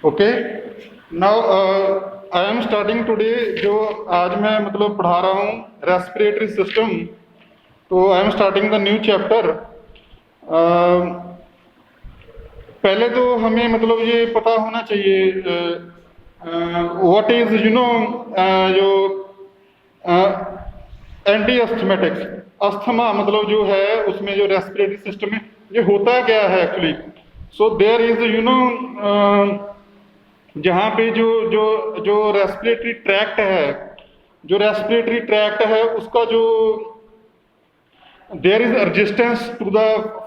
Okay. Now I am starting today, जो आज मैं मतलब पढ़ा रहा हूँ रेस्पिरेटरी सिस्टम। तो I am starting the new chapter. पहले तो हमें मतलब ये पता होना चाहिए व्हाट इज जो एंटी अस्थमेटिक्स, अस्थमा मतलब जो है उसमें जो रेस्पिरेटरी सिस्टम है ये होता क्या है एक्चुअली। सो देयर इज जहाँ पे जो जो जो रेस्पिरेटरी ट्रैक्ट है, उसका जो there is resistance to the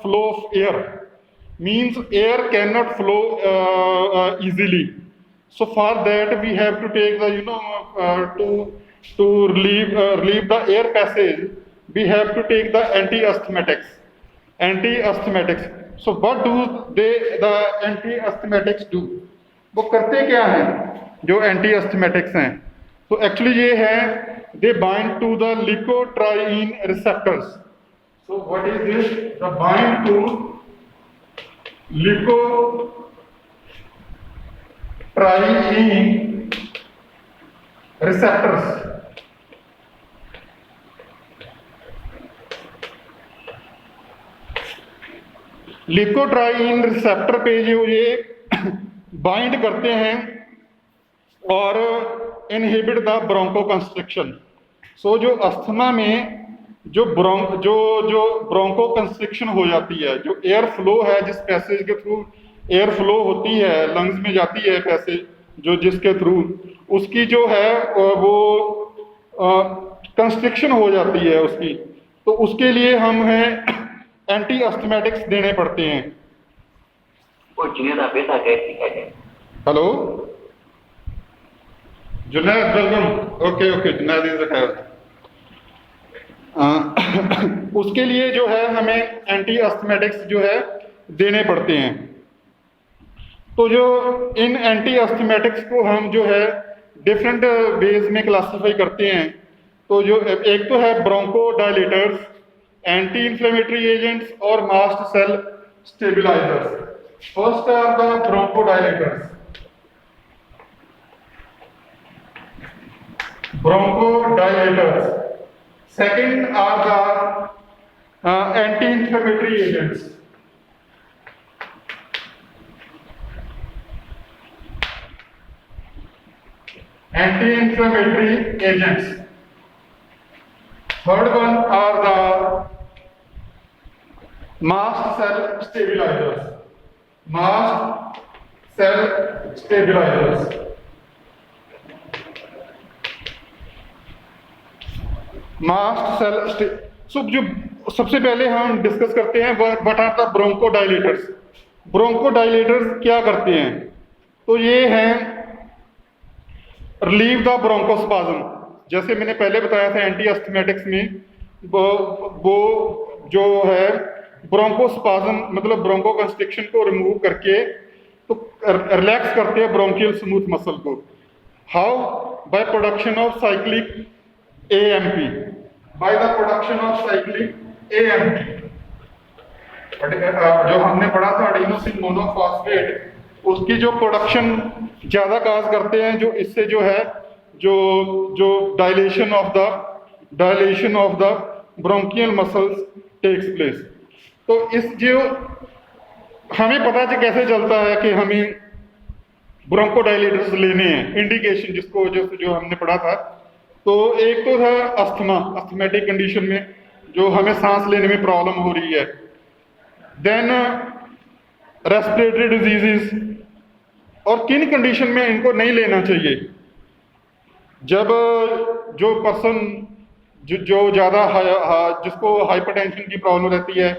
flow of air, means air cannot flow easily. So for that we have to take the to relieve the air passage, we have to take the anti asthmatics. So what do the anti asthmatics do? वो करते क्या हैं जो anti अस्थमेटिक्स हैं? तो actually ये है they bind to the leukotriene receptors. So what is this? The bind to leukotriene receptors. Leukotriene receptor पे जो ये बाइंड करते हैं और inhibit the bronchoconstriction. So जो अस्थमा में जो ब्रोंको कंस्ट्रिक्शन हो जाती है, जो एयर फ्लो है, जिस पैसेज के थ्रू एयर फ्लो होती है लंग्स में जाती है पैसेज, जो जिसके थ्रू उसकी जो है वो कंस्ट्रिक्शन हो जाती है उसकी, तो उसके लिए हमें एंटी अस्थमेटिक्स देने पड़ते हैं. Hello Junaid, welcome. Okay Junaid is खैर. उसके लिए जो है हमें एंटी अस्थमेटिक्स जो है देने पड़ते हैं. तो जो इन एंटी अस्थमेटिक्स को हम जो है डिफरेंट वेज में क्लासिफाई करते हैं. तो जो एक तो है bronchodilators, anti inflammatory agents और mast cell stabilisers. First are the bronchodilators. Second are the anti-inflammatory agents. Third one are the mast cell stabilizers. जो सबसे पहले हम डिस्कस करते हैं what are the bronchodilators. Bronchodilators क्या करते हैं? तो ये हैं रिलीव द ब्रोंकोस्पाज्म. जैसे मैंने पहले बताया था एंटी अस्थमेटिक्स में वो जो है ब्रोंकोस्पाज्म मतलब ब्रोंको कंस्ट्रिक्शन को रिमूव करके तो रिलैक्स करते हैं ब्रोंकियल स्मूथ मसल को. How? By production of cyclic AMP. By the production of cyclic AMP. जो हमने पढ़ा था एडिनोसिन मोनोफॉस्फेट, उसकी जो प्रोडक्शन ज्यादा काज करते हैं, जो इससे जो है जो dilation of the bronchial muscles takes place. तो इस जो हमें पता कैसे चलता है कि हमें ब्रोंकोडायलेटर्स लेने हैं, इंडिकेशन जिसको जो हमने पढ़ा था. तो एक तो है अस्थमेटिक कंडीशन में जो हमें सांस लेने में प्रॉब्लम हो रही है. Then respiratory diseases. और किन कंडीशन में इनको नहीं लेना चाहिए? जब जो पर्सन जो ज़्यादा जिसको हाइपरटेंशन की प्रॉब्लम रहती है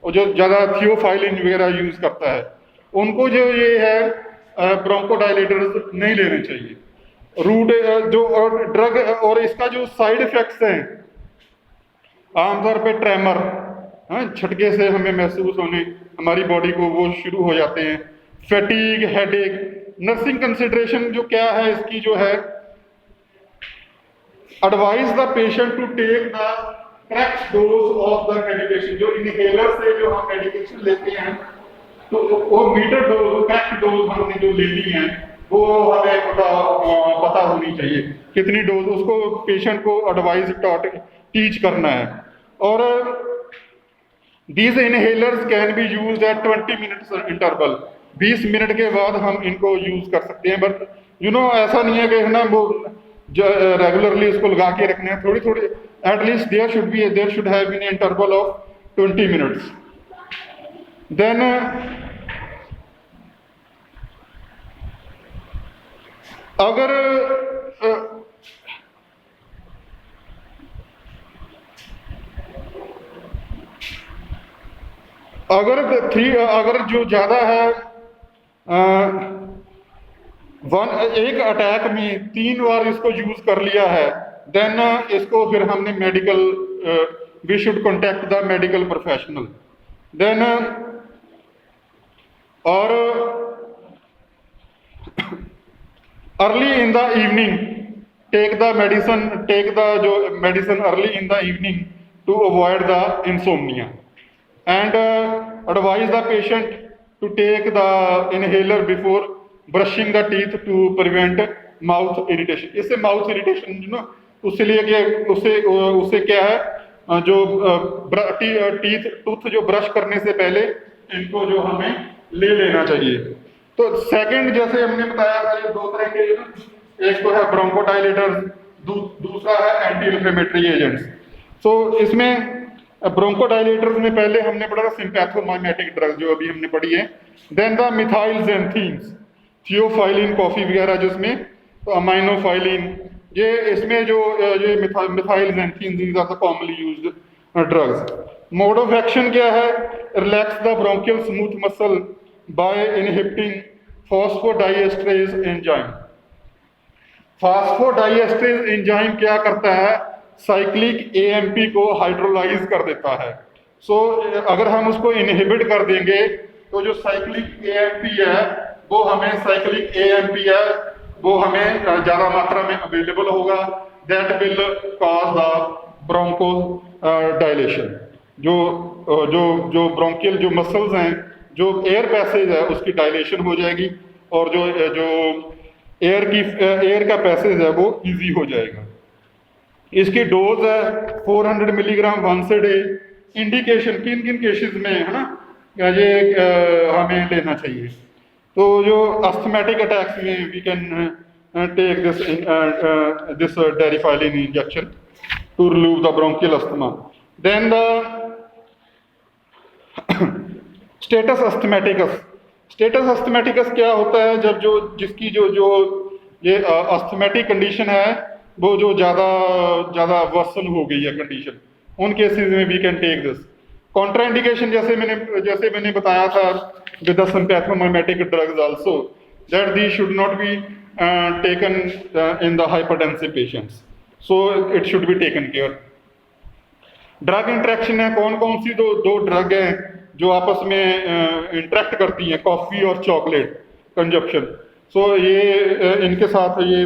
और जो ज़्यादा थियोफाइलिन वगैरह यूज़ करता है, उनको जो ये है ब्रोंकोडायलेटर्स नहीं लेने चाहिए. रूट जो ड्रग और इसका जो साइड इफेक्ट्स हैं आमतौर पे ट्रेमर, झटके से हमें महसूस होने हमारी बॉडी को वो शुरू हो जाते हैं. Fatigue, headache. नर्सिंग कंसिडरेशन जो क्या है इसकी जो है advise the patient to take the correct dose of the medication. जो इनहेलर से जो हम मेडिकेशन लेते हैं तो वो मीटर डोज, करेक्ट डोज हमने जो लेनी है वो हमें पता होनी चाहिए, कितनी डोज उसको पेशेंट को एडवाइज टीच करना है। और these inhalers can be used eight 20 minutes interval, 20 minute के बाद हम इनको यूज कर सकते हैं। बट ऐसा नहीं है कि है ना वो रेगुलरली इसको लगा के रखने हैं, थोड़ी थोड़ी at least there should have been interval of 20 minutes. Then अगर अगर जो ज्यादा है एक अटैक में 3 बार इसको यूज कर लिया है, देन इसको फिर हमने medical we should contact the medical professional. Then और early in the evening take the medicine early in the evening to avoid the insomnia and advise the patient to take the inhaler before brushing the teeth to prevent mouth irritation. इससे mouth irritation उससे लिए उससे क्या है जो tooth जो brush करने से पहले इनको जो हमें ले लेना चाहिए। तो सेकंड जैसे हमने बताया था, ये 2 तरह के, एक तो है ब्रोंकोडायलेटर, दूसरा है एंटी इन्फ्लेमेटरी एजेंट्स। तो इसमें ब्रोंकोडायलेटर्स में पहले हमने पढ़ा था सिंपैथोमाइमेटिक ड्रग जो अभी हमने पढ़ी है। Then the methylxanthines, theophylline coffee वगैरह जिसमें, तो अमाइनोफाइलिन, ये इसमें जो ये methylxanthine these are the commonly used drugs. Mode of action क्या है? Relax the bronchial smooth muscle by inhibiting phosphodiesterase enzyme. Phosphodiesterase enzyme क्या करता है? साइक्लिक एएमपी को हाइड्रोलाइज कर देता है। सो अगर हम उसको इनहिबिट कर देंगे तो जो साइक्लिक एएमपी है वो हमें ज्यादा मात्रा में अवेलेबल होगा, that will cause the broncho dilation. जो ब्रोंकियल जो मसल्स हैं, जो एयर पैसेज है उसकी डायलेशन हो जाएगी और जो एयर का पैसेज है वो इजी हो जाएगा। इसकी डोज है 400 milligram once a day. Indication किन किन केसेस में है ना ये हमें लेना चाहिए? तो जो अस्थमेटिक अटैक्स में we can take this deriphylline injection to relieve the bronchial asthma. Then the status asthmaticus क्या होता है? जब जिसकी जो ये अस्थमेटिक कंडीशन है वो जो ज्यादा वर्सन हो गई है कंडीशन, उन केसेस में we can take this. Contraindication जैसे मैंने बताया था with the sympathomimetic drugs also, that these should not be taken in the hypertensive patients, so it should be taken care. Drug interaction है, कौन कौन सी दो ड्रग हैं जो आपस में इंटरेक्ट करती हैं? कॉफी और चॉकलेट कंजप्शन। सो ये इनके साथ ये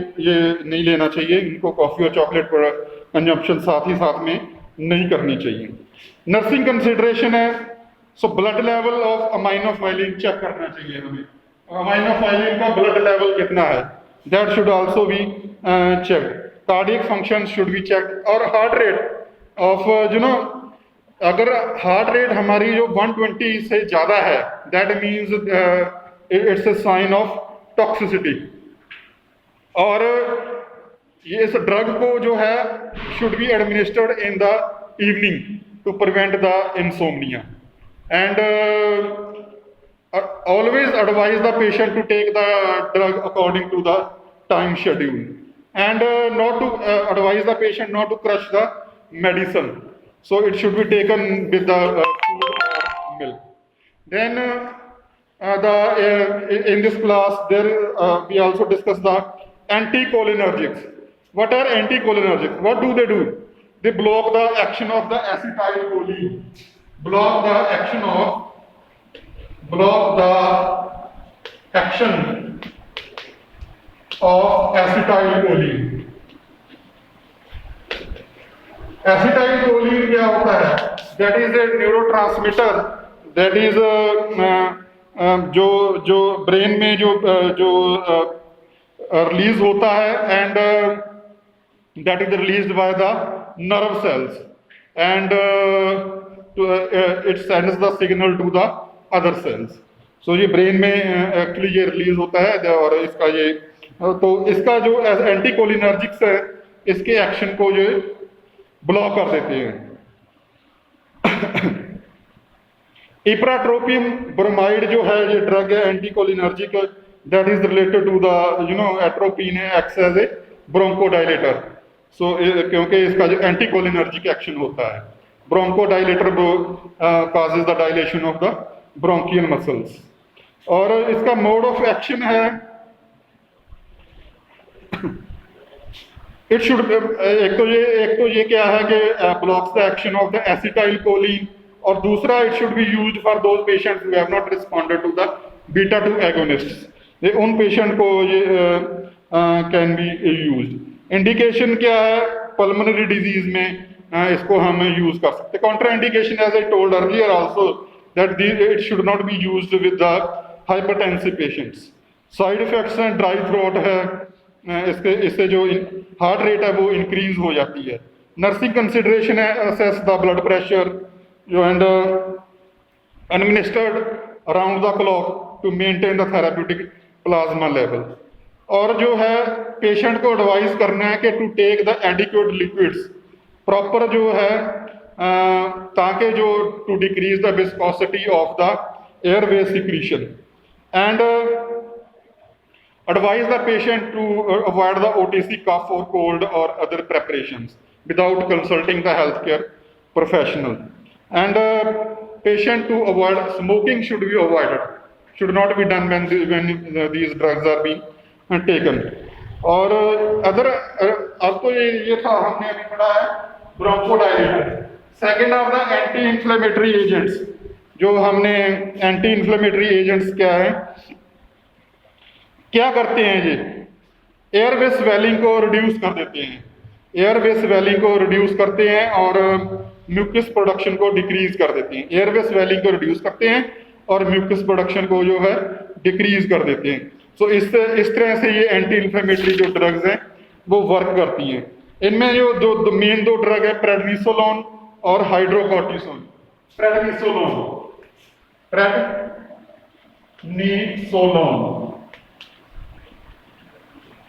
नहीं लेना चाहिए, इनको कॉफी और चॉकलेट पर कंजप्शन साथ में नहीं करनी चाहिए। नर्सिंग कंसिडरेशन है, so blood level of aminophylline check करना चाहिए हमें, अमाइनोफाइलिन का ब्लड लेवल कितना है, that should also be check. Cardiac function should be check. और हार्ट रेट ऑफ अगर हार्ट रेट हमारी जो 120 से ज्यादा है, that means it's a sign of toxicity. और ये इस ड्रग को जो है should be administered in the evening to prevent the insomnia and always advise the patient to take the drug according to the time schedule and not to advise the patient not to crush the medicine, so it should be taken with the food or milk. Then in this class there we also discuss the anticholinergics. What are anticholinergics? What do? They block the action of the acetylcholine, block the action of acetylcholine. Acetylcholine क्या होता है? That is a neurotransmitter that is जो जो brain में जो release होता है, and that is released by the nerve cells, and it sends the signal to the other cells. So ये ब्रेन में एक्चुअली ये रिलीज होता है, और इसका ये तो इसका जो एंटीकोलिनर्जिक्स है, इसके एक्शन को जो ब्लॉक कर देते हैं। इप्राट्रोपियम ब्रोमाइड जो है ये ड्रग है anticholinergic, that is related to the atropine acts as a bronchodilator. So क्योंकि इसका जो एंटीकोलिनर्जिक एक्शन होता है, bronchodilator causes the dilation of the bronchial muscles. और इसका मोड ऑफ एक्शन है, इट शुड एक तो ये क्या है कि blocks the action of the acetylcholine, और दूसरा it should be used for those patients who have not responded to the beta 2 agonists. ये उन पेशेंट को ये कैन बी यूज्ड। इंडिकेशन क्या है, पल्मोनरी डिजीज में इसको हम यूज कर सकते हैं। Contraindication as I told earlier also that it should not be used with the hypertensive patients. Side effects हैं, ड्राई थ्रोट है, इससे जो हार्ट रेट है वो इंक्रीज हो जाती है। नर्सिंग कंसिडरेशन है, असेस द ब्लड प्रेशर जो and administered around the clock to maintain the therapeutic plasma level. और जो है पेशेंट को एडवाइस करना है कि to take the adequate liquids proper जो है, ताकि जो to decrease the viscosity of the airway secretion, and advise the patient to avoid the OTC cough or cold or other preparations without consulting the healthcare professional, and patient to avoid smoking should be avoided, should not be done when these drugs are being taken। और other अब तो ये था हमने अभी पढ़ा है bronchodilator. Second of the anti inflammatory agents, जो हमने एंटी इंफ्लेमेटरी एजेंट्स क्या करते हैं, ये एयरवे स्वेलिंग को रिड्यूस कर देते हैं, एयरवे स्वेलिंग को रिड्यूस करते हैं और म्यूकस प्रोडक्शन को डिक्रीज कर देते हैं। एयरवे स्वेलिंग को रिड्यूस करते हैं और म्यूकस प्रोडक्शन को जो है डिक्रीज कर देते हैं। सो इस तरह से ये एंटी इंफ्लेमेटरी जो ड्रग्स हैं वो वर्क करती हैं। इनमें जो मेन दो ड्रग है प्रेडनिसोलोन और हाइड्रोकॉर्टिसोन। Prednisolone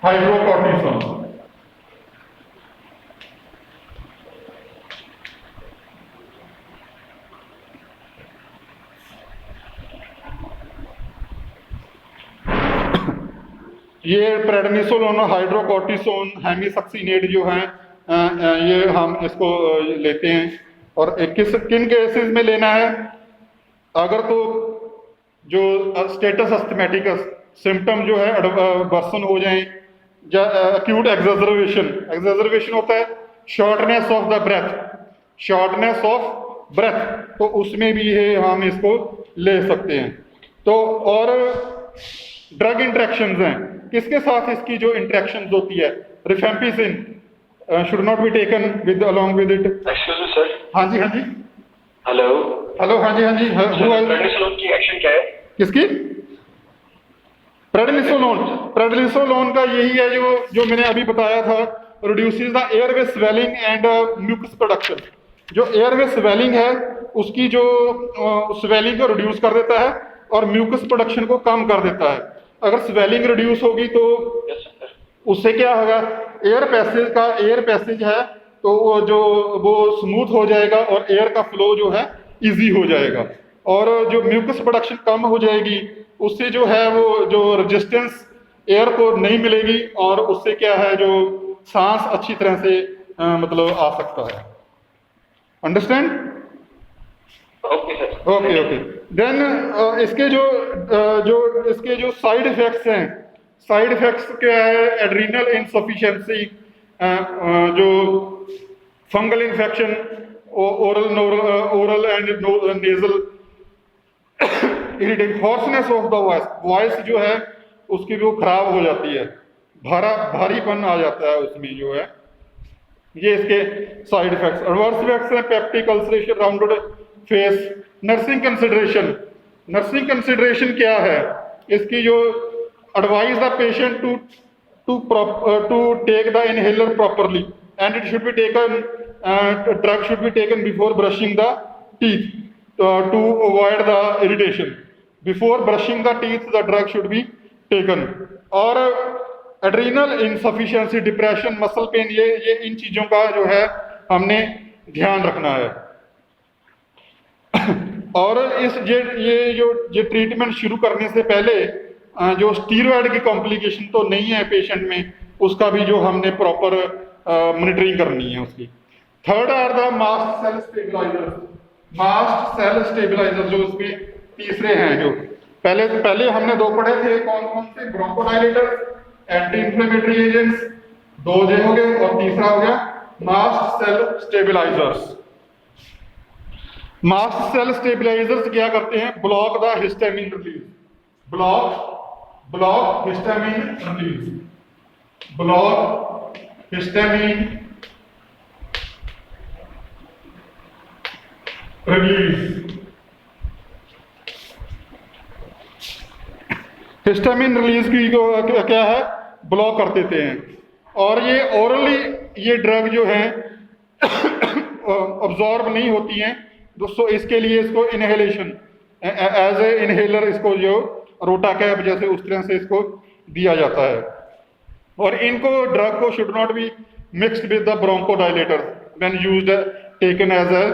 hydrocortisone. ये प्रेडनिसोलोन, हाइड्रोकॉर्टिसोन, हेमीसक्सिनेट जो है ये हम इसको लेते हैं। और किन केसेस में लेना है, अगर तो जो स्टेटस अस्थमेटिकस सिम्टम जो है वर्सन हो जाए, एक्यूट एक्सजर्वेशन होता है, शॉर्टनेस ऑफ ब्रेथ, तो उसमें भी है हम इसको ले सकते हैं। तो और ड्रग इंटरेक्शंस हैं, किसके साथ इसकी जो इंटरेक्शंस होती है, rifampicin should not be taken with along with it. Excuse me sir. हाँ जी हेलो हाँ जी प्रेडनिसोलोन की एक्शन क्या है? किसकी? प्रेडनिसोलोन का यही है जो मैंने अभी बताया था, reduces the airway swelling and mucus production. जो एयरवे स्वेलिंग है उसकी जो स्वेलिंग को रिड्यूस कर देता है और म्यूकस प्रोडक्शन को कम कर देता है। अगर स्वेलिंग रिड्यूस होगी तो उससे क्या होगा, एयर पैसेज है तो वो स्मूथ हो जाएगा और एयर का फ्लो जो है इजी हो जाएगा। और जो म्यूकस प्रोडक्शन कम हो जाएगी उससे जो है वो जो रेजिस्टेंस एयर को नहीं मिलेगी और उससे क्या है जो सांस अच्छी तरह से मतलब आ सकता है। अंडरस्टैंड? ओके। देन इसके जो साइड इफेक्ट्स हैं, साइड इफेक्ट्स क्या है, एड्रीनल इनसफिशिएंसी, जो fungal infection, oral and nasal irritate, hoarseness of the voice जो है उसकी वो खराब हो जाती है, भारीपन आ जाता है उसमें जो है। ये इसके साइड इफेक्ट्स। एडवर्स इफेक्ट्स हैं peptic ulceration, rounded face. Nursing consideration, nursing consideration क्या है, इसकी जो advise the patient to take the inhaler properly and it should be taken, drug should be taken before brushing the teeth to avoid the irritation. Before brushing the teeth the drug should be taken. और adrenal insufficiency, depression, muscle pain, ये इन चीजों का जो है हमने ध्यान रखना है. और ये ट्रीटमेंट शुरू करने से पहले जो स्टीरॉयड की कॉम्प्लिकेशन तो नहीं है पेशेंट में, उसका भी जो हमने प्रॉपर मॉनिटरिंग करनी है उसकी. Third are the mast cell stabilizers. Mast cell stabilizer जो इसमें तीसरे हैं, जो पहले हमने दो पढ़े थे, कौन कौन से? ब्रोंकोडायलेटर, एंटी इंफ्लेमेटरी एजेंट्स, दो जे हो गए, और तीसरा हो गया mast cell stabilizers. Mast cell stabilizers क्या करते हैं? Block the histamine release. Block histamine release. Block histamine release. Histamine release की क्या है? ब्लॉक कर देते हैं. और ये ओरली ये ड्रग जो है अब्जॉर्ब नहीं होती हैं दोस्तों. इसके लिए इसको इनहेलेशन एज ए इनहेलर, इसको जो रोटा कैप जैसे उस तरह से इसको दिया जाता है. और इनको ड्रग को should not be mixed with the bronchodilator when used taken as a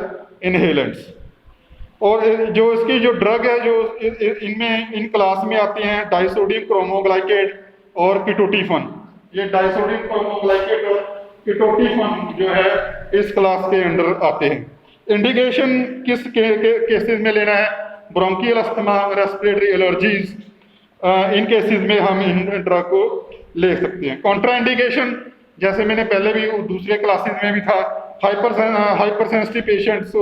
inhalants. और जो इसकी जो ड्रग है जो इनमें इन क्लास में आते हैं डाइसोडियम क्रोमोग्लाइकेट और कीटोटिफन. ये डाइसोडियम क्रोमोग्लाइकेट और कीटोटिफन जो है इस क्लास के अंडर आते हैं. इंडिकेशन किस केसेस में लेना है? ब्रोंकियल अस्थमा, रेस्पिरेटरी एलर्जीज, इन केसेस में हम इन ड्रग को ले सकते हैं. कॉन्ट्राइंडिकेशन जैसे मैंने पहले भी दूसरे क्लासेस में भी था, हाइपर सेंसिटिव पेशेंट्स,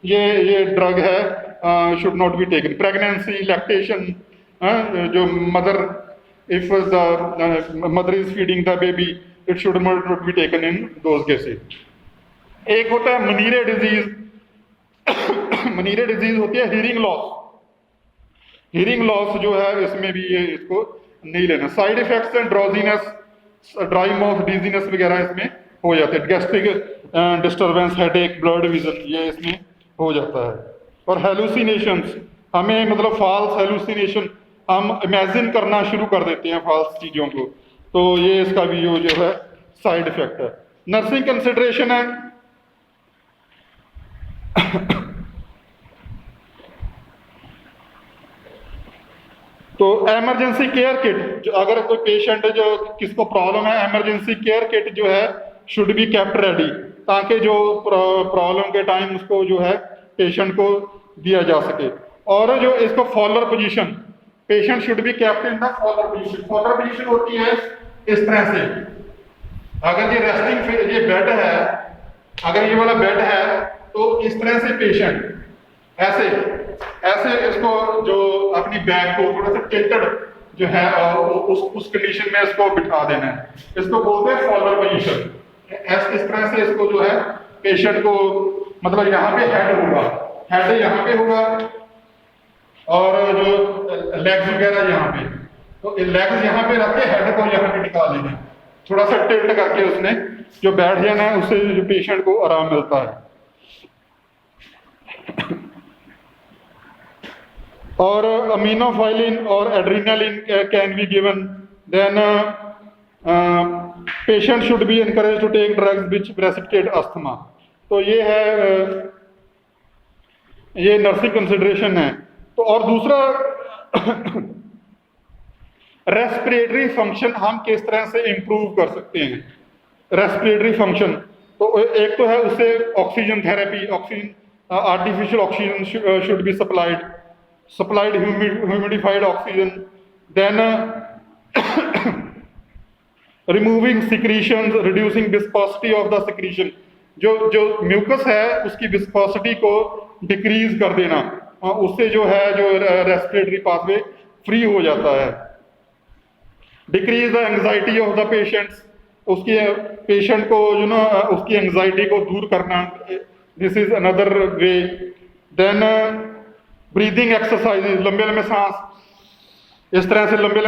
ये ड्रग है should not be taken. Pregnancy, lactation, जो mother, if the mother is feeding the baby, it should not be taken in those cases. एक होता है मनीरे डिजीज. मनीरे डिजीज होती है हियरिंग लॉस. हियरिंग लॉस जो है इसमें भी ये इसको नहीं लेना. Side effects and drowsiness, dry mouth, dizziness वगैरह इसमें हो जाते हैं. Gastric disturbance, headache, blood vision, ये इसमें हो जाता है. और हेलुसिनेशंस, हमें मतलब फॉल्स हेलुसिनेशन, हम इमेजिन करना शुरू कर देते हैं फॉल्स चीजों को, तो ये इसका भी जो है साइड इफेक्ट है. नर्सिंग कंसिडरेशन है तो एमरजेंसी केयर किट, अगर कोई पेशेंट जो किसको प्रॉब्लम है, एमरजेंसी केयर किट जो है शुड बी केप्ट रेडी, ताकि जो प्रॉब्लम के टाइम उसको जो है पेशेंट को दिया जा सके. और जो इसको follower position, patient should be kept in the follower position. Follower position होती है इस तरह से, अगर ये रेस्टिंग ये बेड है, अगर ये वाला बेड है तो इस तरह से पेशेंट ऐसे इसको जो अपनी बैक को थोड़ा सा टिल्टेड जो है उस कंडीशन में इसको बिठा देना है. इसको बोलते हैं फॉलोअर पोजीशन. इस तरह से इसको जो है पेशेंट को, मतलब यहाँ पे हेड यहाँ पे होगा और जो लेग्स वगैरह यहाँ पे, तो लेग्स यहाँ पे रख के हेड को यहाँ पे टिका लेना, थोड़ा सा टिल्ट करके उसने जो बैठ जाना है, उससे जो पेशेंट को आराम मिलता है. और अमीनोफाइलिन और adrenaline can be given. Then patient should be encourage to take drugs which precipitate asthma. तो ये है ये नर्सिंग कंसिडरेशन है. तो और दूसरा रेस्पिरेटरी फंक्शन हम किस तरह से इंप्रूव कर सकते हैं. रेस्पिरेटरी फंक्शन तो एक तो है उससे oxygen therapy, oxygen artificial oxygen should B supplied humidified oxygen. Then removing secretions, reducing viscosity of the secretion. जो म्यूकस है उसकी विस्कोसिटी को डिक्रीज कर देना, उससे जो है जो रेस्पिरेटरी पाथवे फ्री हो जाता है. Decrease the anxiety of the patients, उसकी पेशेंट को जो ना उसकी एंजाइटी को दूर करना, this is another way. Then breathing exercise, लंबे लंबे सांस, इस तरह से लंबे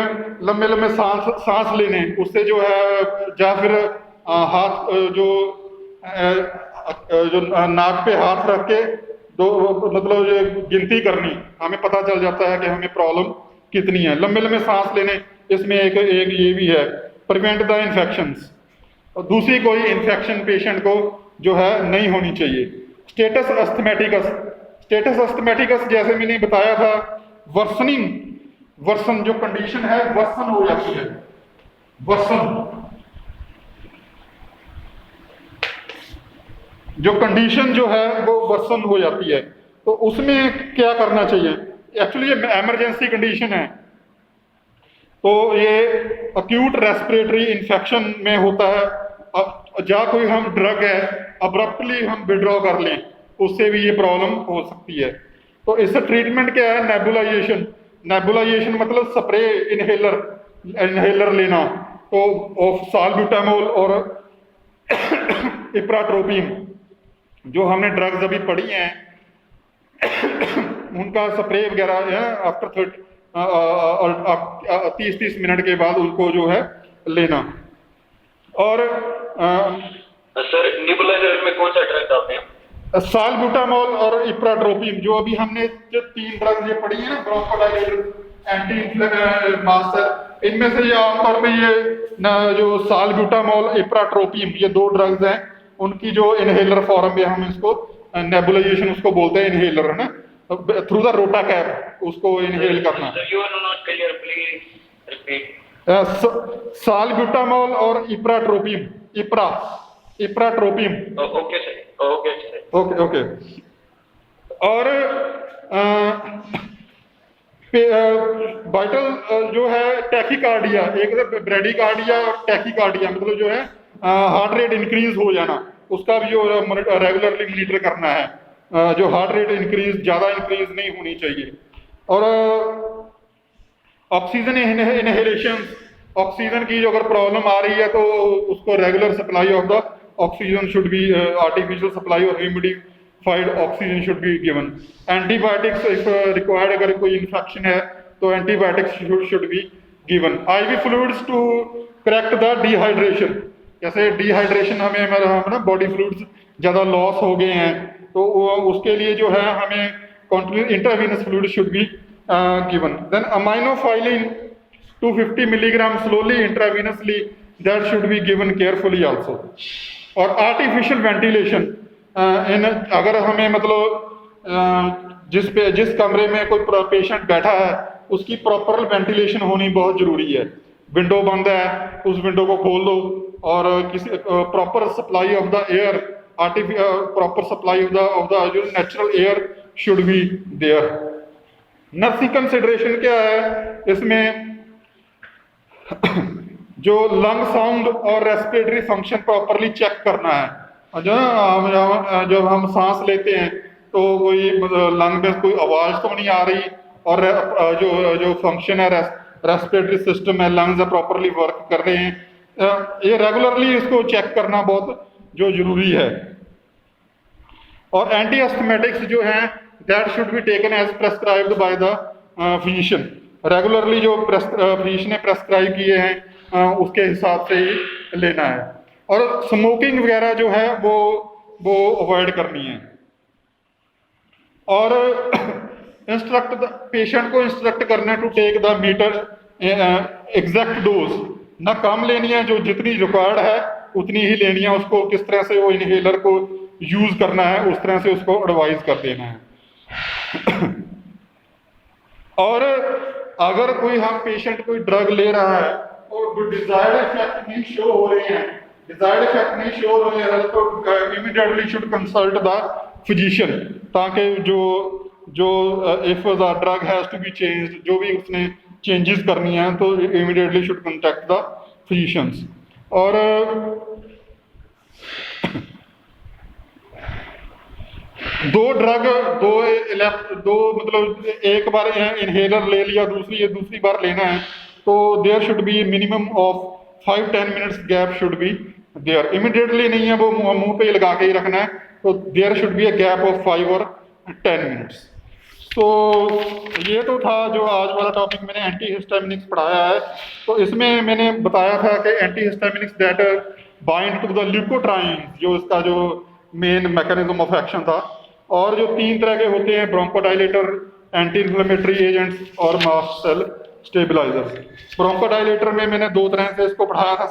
लंबे सांस लेने, उससे जो है, या फिर हाथ जो नाक पे हाथ रख के दो मतलब जो गिनती करनी, हमें पता चल जाता है कि हमें प्रॉब्लम कितनी है। लंबे लंबे सांस लेने, इसमें एक ये भी है, प्रिवेंट द इन्फेक्शंस, और दूसरी कोई इन्फेक्शन पेशेंट को जो है नहीं होनी चाहिए। स्टेटस अस्थमेटिकस, स्टेटस अस्थमेटिकस जैसे मैंने बताया था, वर्सन जो कंडीशन है वर्सन हो जाती है, वर्सन जो कंडीशन जो है वो वर्सन हो जाती है, तो उसमें क्या करना चाहिए? एक्चुअली ये इमरजेंसी कंडीशन है, तो ये अक्यूट रेस्पिरेटरी इन्फेक्शन में होता है, जहाँ कोई हम ड्रग है अब्रप्टली हम विड्रॉ कर लें, उससे भी ये प्रॉब्लम हो सकती है। तो इससे ट्रीटमेंट क्या है? नेबुलाइजेशन, नेबुलाइजेशन मतलब स्प्रे, इनहेलर लेना, तो ऑफ साल्ब्यूटामोल और इप्राट्रोपिन, जो हमने ड्रग्स अभी पढ़ी हैं उनका स्प्रे वगैरह है, आफ्टर 30 मिनट के बाद उनको जो है लेना। और सर नेबुलाइजर में कौन सा ड्रग डालते हैं? साल्ब्यूटामोल और इप्राट्रोपिन, जो अभी हमने जो 3 ड्रग्स ये पढ़ी है ना, ब्रोंकोडाइलेटर, एंटी मास्टर, इनमें से ये आमतौर पे ये जो साल्ब्यूटामोल, इप्राट्रोपिन, ये 2 ड्रग्स हैं, उनकी जो इनहेलर फॉर्म में हम इसको नेबुलाइजेशन उसको बोलते हैं, इनहेलर है ना, थ्रू द रोटा कैप उसको इनहेल करना। साल्ब्यूटामोल और ipratropium, ipratropium. Okay sir, okay sir, okay. और वाइटल जो है टैकीकार्डिया, एक ब्रेडिकार्डिया और टैकीकार्डिया, मतलब जो है हार्ट रेट इंक्रीज हो जाना, उसका भी जो रेगुलरली मॉनिटर करना है, जो हार्ट रेट इंक्रीज, ज़्यादा इंक्रीज नहीं होनी चाहिए। और ऑक्सीजन इनहेलेशन, ऑक्सीजन की जो अगर प्रॉब्लम आ रही है तो उसको regular supply of the oxygen should be, artificial supply और humidified oxygen should be given. Antibiotics if required, अगर कोई इन्फेक्शन है तो antibiotics should be given. IV fluids to correct the dehydration, जैसे डिहाइड्रेशन हमें ना बॉडी फ्लूइड्स ज़्यादा loss हो गए हैं, तो उसके लिए जो है हमें continuous intravenous fluid should be given. Then aminophylline 250 milligram slowly intravenously, that should be given carefully also. और आर्टिफिशियल वेंटिलेशन, इन अगर हमें मतलब जिस कमरे में कोई पेशेंट बैठा है उसकी प्रॉपर वेंटिलेशन होनी बहुत जरूरी है। विंडो बंद है, उस विंडो को खोल दो, और किसी proper supply of the air, proper supply of the जो natural air should be there. Nursing consideration क्या है इसमें? जो लंग साउंड और रेस्पिरेटरी फंक्शन प्रॉपरली चेक करना है। जब हम सांस लेते हैं तो कोई लंग में कोई आवाज तो नहीं आ रही, और जो फंक्शन है रेस्पिरेटरी सिस्टम है, लंग्स प्रॉपरली वर्क कर रहे हैं, ये रेगुलरली इसको चेक करना बहुत जो जरूरी है। और एंटी एस्थमेटिक्स जो हैं that should be taken as prescribed by the physician, regularly जो फिजिशियन ने प्रेस्क्राइब किए हैं उसके हिसाब से ही लेना है। और स्मोकिंग वगैरह जो है वो अवॉइड करनी है। और इंस्ट्रक्ट पेशेंट को इंस्ट्रक्ट करना to take the metered exact dose, ना कम लेनी है, जो जितनी रिक्वायर्ड है उतनी ही लेनी है, उसको किस तरह से वो इनहेलर को यूज करना है उस तरह से उसको एडवाइज कर देना है। और अगर कोई हम पेशेंट कोई ड्रग ले रहा है और डिजायर्ड इफेक्ट नहीं शो हो रहे हैं, तो immediately should consult the physician, ताकि जो if the drug has to be changed, जो भी उसने चेंजेस करनी है तो immediately should contact the physicians. और दो मतलब एक बार इनहेलर ले लिया, दूसरी बार लेना है, तो there should be minimum of 5-10 minutes gap should be there. Immediately नहीं है, वो मुंह पे लगा के ही रखना है, तो there should be a gap of 5 और 10 मिनट्स। तो ये तो था जो आज वाला टॉपिक मैंने एंटी हिस्टामिनिक्स पढ़ाया है। तो इसमें मैंने बताया था कि anti histaminics that bind to the leukotriene, जो इसका जो मेन मैकेनिज्म ऑफ एक्शन था। और जो 3 तरह के होते हैं, ब्रोंकोडाइलेटर, एंटी इन्फ्लेमेटरी एजेंट्स और मास्ट सेल स्टेबलाइजर्स। ब्रोंकोडाइलेटर में मैंने 2 तरह से इसको पढ़ाया था,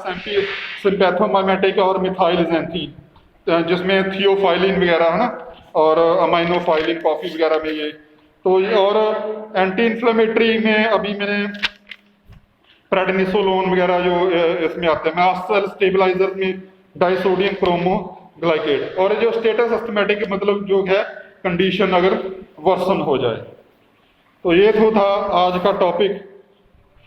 सिम्पैथोमाइमेटिक और मिथाइलजैंथीन, जिसमें थियोफाइलिन वगैरह है ना, और अमाइनोफाइलिन कॉफ़ी वगैरह में ये। तो और एंटी इन्फ्लेमेटरी में अभी मैंने प्रेडनिसोलोन वगैरह जो इसमें आते हैं। मास्ट सेल स्टेबलाइजर में डाइसोडियम क्रोमोग्लाइकेट। और जो स्टेटस अस्थमेटिक मतलब जो है कंडीशन अगर वर्सन हो जाए। तो ये तो था आज का टॉपिक।